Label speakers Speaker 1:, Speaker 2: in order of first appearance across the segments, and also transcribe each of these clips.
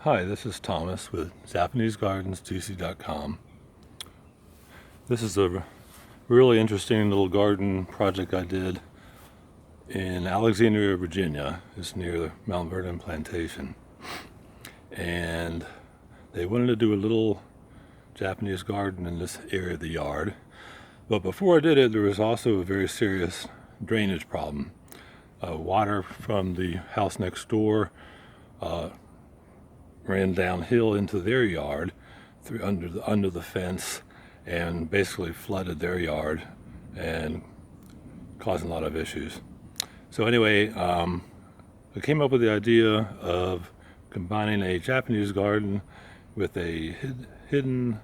Speaker 1: Hi, this is Thomas with JapaneseGardensDC.com. This is a really interesting little garden project I did in Alexandria, Virginia. It's near the Mount Vernon plantation. And they wanted to do a little Japanese garden in this area of the yard. But before I did it, there was also a very serious drainage problem. Water from the house next door ran downhill into their yard through under the fence and basically flooded their yard and causing a lot of issues. So anyway, I came up with the idea of combining a Japanese garden with a hidden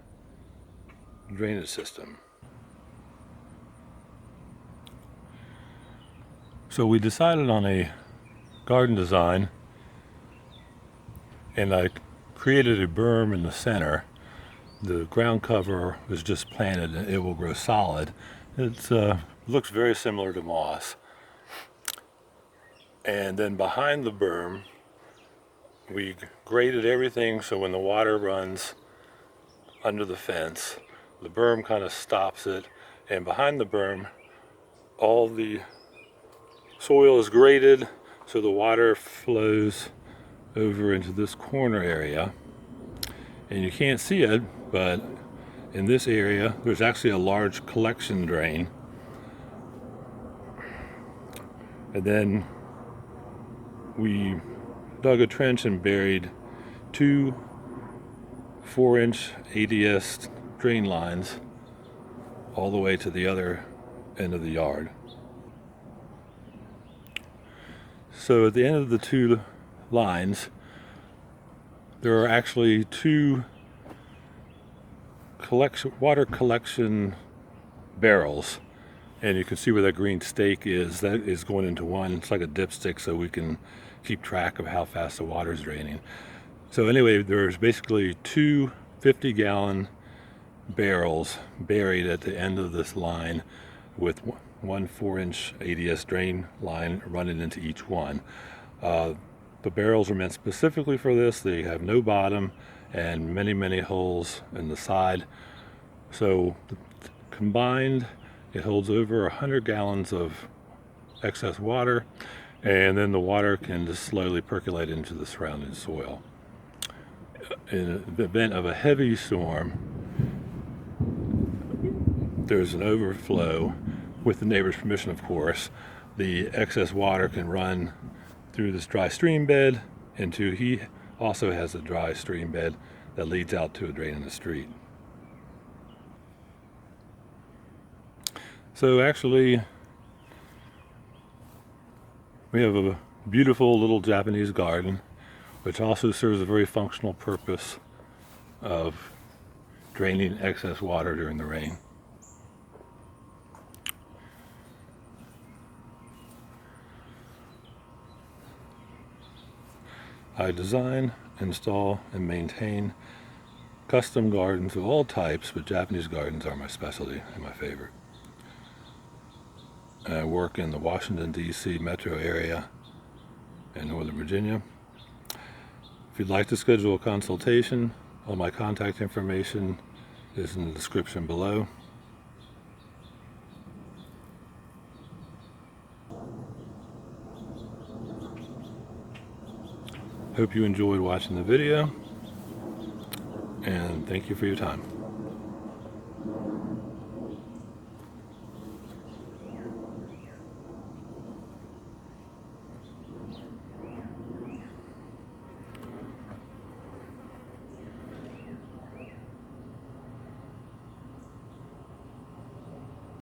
Speaker 1: drainage system. So we decided on a garden design, and I created a berm in the center. The ground cover was just planted and it will grow solid. It looks very similar to moss. And then behind the berm, we graded everything so when the water runs under the fence, the berm kind of stops it, and behind the berm, all the soil is graded so the water flows over into this corner area. And you can't see it, but in this area there's actually a large collection drain. And then we dug a trench and buried two 4-inch ADS drain lines all the way to the other end of the yard. So at the end of the two lines, there are actually two water collection barrels, and you can see where that green stake is. That is going into one. It's like a dipstick, so we can keep track of how fast the water is draining. So anyway, there's basically two 50-gallon barrels buried at the end of this line with one 4-inch ADS drain line running into each one. The barrels are meant specifically for this. They have no bottom and many holes in the side. So combined, it holds over 100 gallons of excess water, and then the water can just slowly percolate into the surrounding soil. In the event of a heavy storm, there's an overflow. With the neighbor's permission, of course, the excess water can run through this dry stream bed into, he also has a dry stream bed that leads out to a drain in the street. So actually, we have a beautiful little Japanese garden, which also serves a very functional purpose of draining excess water during the rain. I design, install, and maintain custom gardens of all types, but Japanese gardens are my specialty and my favorite. And I work in the Washington, D.C. metro area and Northern Virginia. If you'd like to schedule a consultation, all my contact information is in the description below. Hope you enjoyed watching the video, and thank you for your time.